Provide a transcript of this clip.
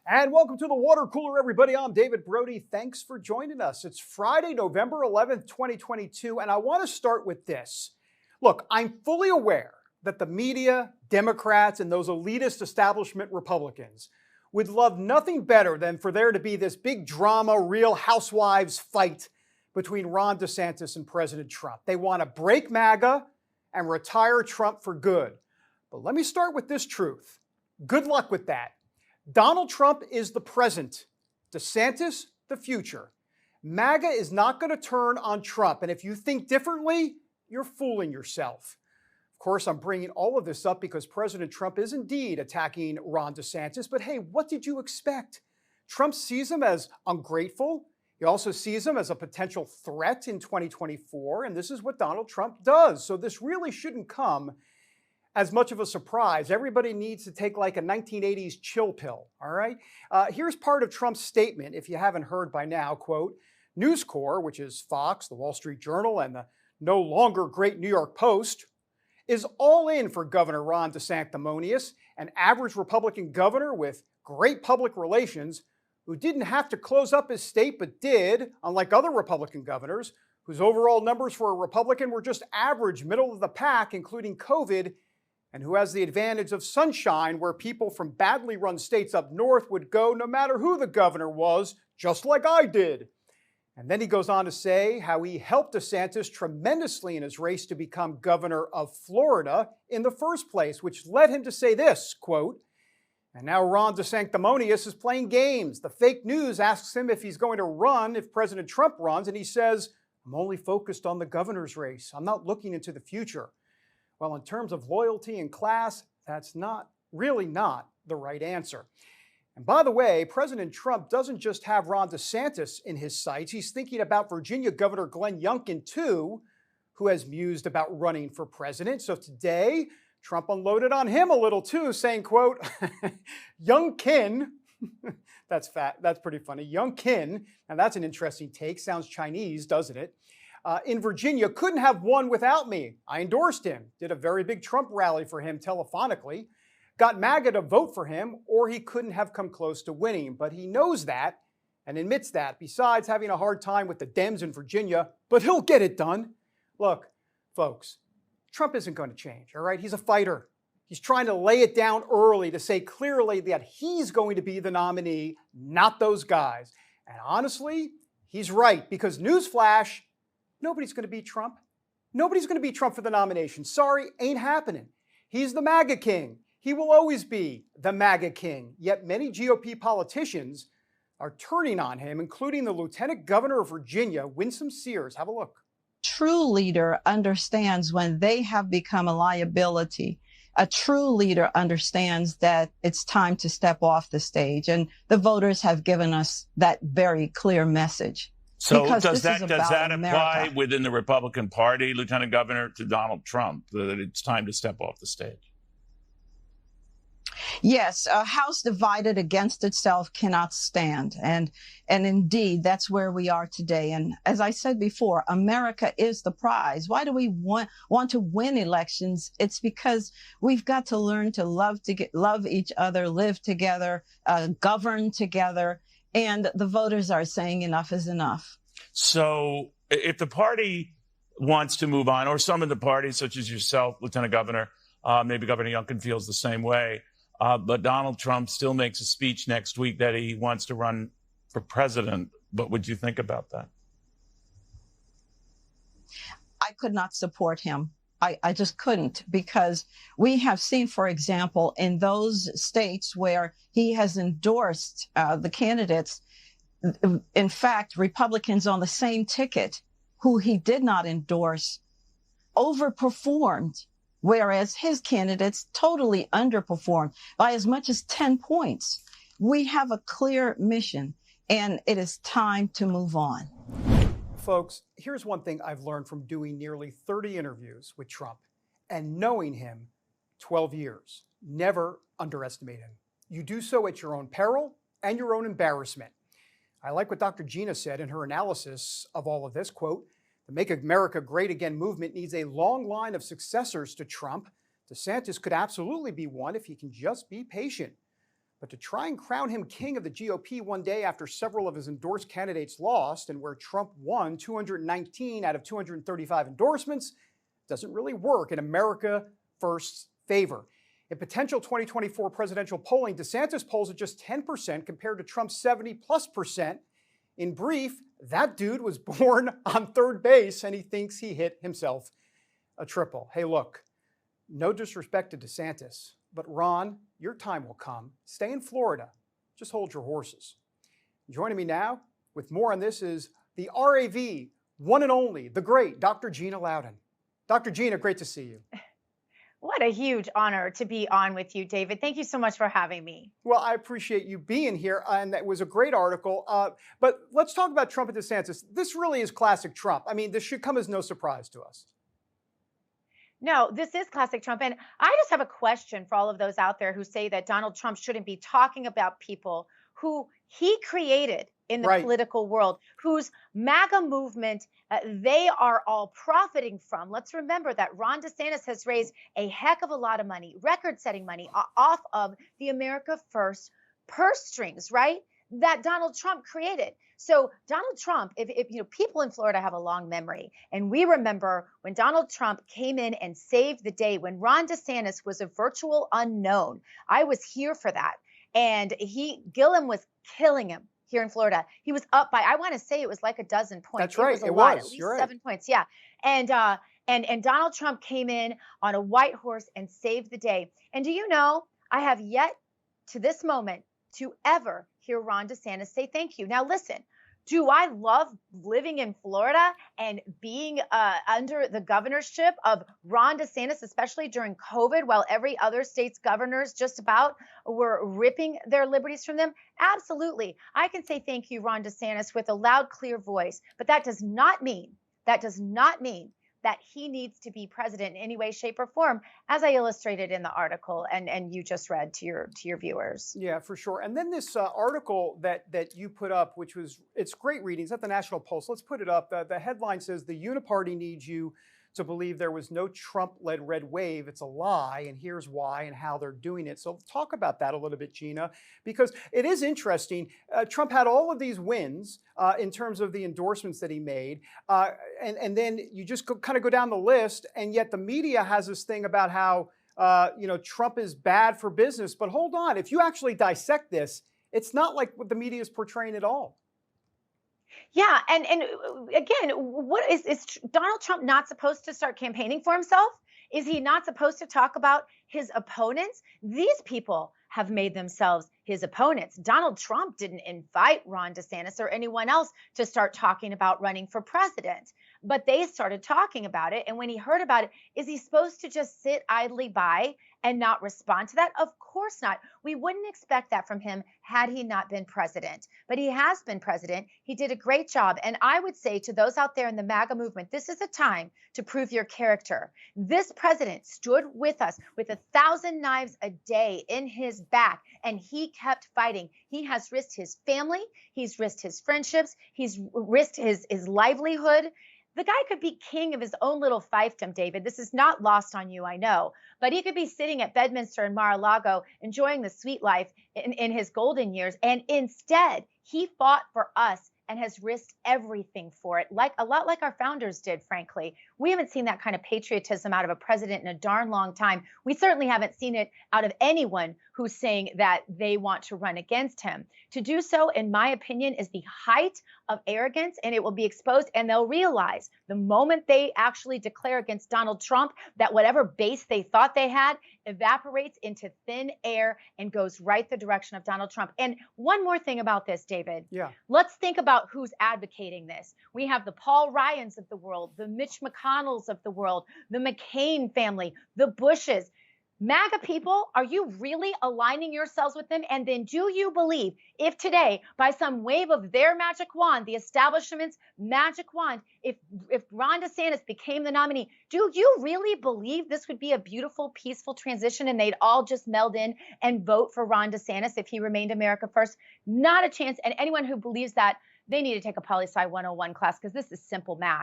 And welcome to the water cooler, everybody. I'm David Brody. Thanks for joining us. It's Friday, November 11th, 2022, and I want to start with this. Look, I'm fully aware that the media, Democrats, and those elitist establishment Republicans would love nothing better than for there to be this big drama, Real Housewives fight between Ron DeSantis and President Trump. They want to break MAGA and retire Trump for good. But let me start with this truth. Good luck with that. Donald Trump is the present, DeSantis the future. MAGA is not going to turn on Trump, and if you think differently, you're fooling yourself. Of course, I'm bringing all of this up because President Trump is indeed attacking Ron DeSantis, but hey, what did you expect? Trump sees him as ungrateful. He also sees him as a potential threat in 2024, and this is what Donald Trump does. So this really shouldn't come as much of a surprise. Everybody needs to take like a 1980s chill pill, all right? Here's part of Trump's statement, if you haven't heard by now, quote, News Corps, which is Fox, the Wall Street Journal, and the no longer great New York Post, is all in for Governor Ron DeSanctimonious, an average Republican governor with great public relations who didn't have to close up his state but did, unlike other Republican governors, whose overall numbers for a Republican were just average, middle of the pack, including COVID, and who has the advantage of sunshine where people from badly run states up north would go no matter who the governor was, just like I did. And then he goes on to say how he helped DeSantis tremendously in his race to become governor of Florida in the first place, which led him to say this, quote, and now Ron DeSanctimonious is playing games. The fake news asks him if he's going to run if President Trump runs, and he says, I'm only focused on the governor's race. I'm not looking into the future. Well, in terms of loyalty and class, that's really not the right answer. And by the way, President Trump doesn't just have Ron DeSantis in his sights. He's thinking about Virginia Governor Glenn Youngkin, too, who has mused about running for president. So today, Trump unloaded on him a little, too, saying, quote, Youngkin, that's pretty funny, Youngkin, and that's an interesting take, sounds Chinese, doesn't it? In Virginia, couldn't have won without me. I endorsed him, did a very big Trump rally for him telephonically, got MAGA to vote for him, or he couldn't have come close to winning. But he knows that and admits that, besides having a hard time with the Dems in Virginia, but he'll get it done. Look, folks, Trump isn't going to change, all right? He's a fighter. He's trying to lay it down early to say clearly that he's going to be the nominee, not those guys. And honestly, he's right, because newsflash, nobody's going to beat Trump. Nobody's going to beat Trump for the nomination. Sorry, ain't happening. He's the MAGA King. He will always be the MAGA King. Yet many GOP politicians are turning on him, including the Lieutenant Governor of Virginia, Winsome Sears. Have a look. True leader understands when they have become a liability. A true leader understands that it's time to step off the stage. And the voters have given us that very clear message. So does that apply within the Republican Party, Lieutenant Governor, to Donald Trump, that it's time to step off the stage? Yes, a house divided against itself cannot stand. And indeed, that's where we are today. And as I said before, America is the prize. Why do we want to win elections? It's because we've got to learn to love each other, live together, govern together. And the voters are saying enough is enough. So if the party wants to move on, or some of the parties, such as yourself, Lieutenant Governor, maybe Governor Youngkin feels the same way, but Donald Trump still makes a speech next week that he wants to run for president. What would you think about that? I could not support him. I just couldn't, because we have seen, for example, in those states where he has endorsed the candidates, in fact, Republicans on the same ticket who he did not endorse overperformed, whereas his candidates totally underperformed by as much as 10 points. We have a clear mission, and it is time to move on. Folks, here's one thing I've learned from doing nearly 30 interviews with Trump and knowing him 12 years. Never underestimate him. You do so at your own peril and your own embarrassment. I like what Dr. Gina said in her analysis of all of this, quote, the Make America Great Again movement needs a long line of successors to Trump. DeSantis could absolutely be one if he can just be patient. But to try and crown him king of the GOP one day after several of his endorsed candidates lost, and where Trump won 219 out of 235 endorsements, doesn't really work in America First's favor. In potential 2024 presidential polling, DeSantis polls at just 10% compared to Trump's 70+%. In brief, that dude was born on third base and he thinks he hit himself a triple. Hey, look, no disrespect to DeSantis, but Ron, your time will come. Stay in Florida. Just hold your horses. Joining me now with more on this is the RAV, one and only, the great Dr. Gina Loudon. Dr. Gina, great to see you. What a huge honor to be on with you, David. Thank you so much for having me. Well, I appreciate you being here, and that was a great article. But let's talk about Trump and DeSantis. This really is classic Trump. I mean, this should come as no surprise to us. No, this is classic Trump. And I just have a question for all of those out there who say that Donald Trump shouldn't be talking about people who he created in the political world, whose MAGA movement they are all profiting from. Let's remember that Ron DeSantis has raised a heck of a lot of money, record-setting money, off of the America First purse strings, right? That Donald Trump created. So Donald Trump, if you know, people in Florida have a long memory, and we remember when Donald Trump came in and saved the day, when Ron DeSantis was a virtual unknown. I was here for that, and Gillum was killing him here in Florida. He was up by, I want to say it was like a dozen points. That's right. It was at least 7 points. Yeah. And Donald Trump came in on a white horse and saved the day. And do you know, I have yet to this moment to ever hear Ron DeSantis say thank you. Now, listen, do I love living in Florida and being under the governorship of Ron DeSantis, especially during COVID, while every other state's governors just about were ripping their liberties from them? Absolutely. I can say thank you, Ron DeSantis, with a loud, clear voice. But that does not mean that he needs to be president in any way, shape, or form, as I illustrated in the article and you just read to your viewers. Yeah, for sure. And then this article that you put up, which was, it's great reading. It's at the National Post. Let's put it up. The headline says, "The Uniparty needs you to believe there was no Trump-led red wave. It's a lie, and here's why and how they're doing it." So talk about that a little bit, Gina, because it is interesting. Trump had all of these wins in terms of the endorsements that he made, and then you just kind of go down the list, and yet the media has this thing about how Trump is bad for business. But hold on, if you actually dissect this, it's not like what the media is portraying at all. Yeah, and again, what is Donald Trump not supposed to start campaigning for himself? Is he not supposed to talk about his opponents? These people have made themselves his opponents. Donald Trump didn't invite Ron DeSantis or anyone else to start talking about running for president, but they started talking about it. And when he heard about it, is he supposed to just sit idly by and not respond to that? Of course not. We wouldn't expect that from him had he not been president. But he has been president. He did a great job. And I would say to those out there in the MAGA movement, this is a time to prove your character. This president stood with us with 1,000 knives a day in his back, and he kept fighting. He has risked his family. He's risked his friendships. He's risked his livelihood. The guy could be king of his own little fiefdom, David. This is not lost on you, I know. But he could be sitting at Bedminster in Mar-a-Lago enjoying the sweet life in his golden years. And instead, he fought for us and has risked everything for it, like a lot like our founders did, frankly. We haven't seen that kind of patriotism out of a president in a darn long time. We certainly haven't seen it out of anyone who's saying that they want to run against him. To do so, in my opinion, is the height of arrogance, and it will be exposed, and they'll realize the moment they actually declare against Donald Trump that whatever base they thought they had evaporates into thin air and goes right the direction of Donald Trump. And one more thing about this, David. Yeah. Let's think about who's advocating this. We have the Paul Ryans of the world, the Mitch McConnells of the world, the McCain family, the Bushes. MAGA people, are you really aligning yourselves with them? And then do you believe if today, by some wave of their magic wand, the establishment's magic wand, if Ron DeSantis became the nominee, do you really believe this would be a beautiful, peaceful transition and they'd all just meld in and vote for Ron DeSantis if he remained America first? Not a chance. And anyone who believes that, they need to take a poli-sci 101 class, because this is simple math.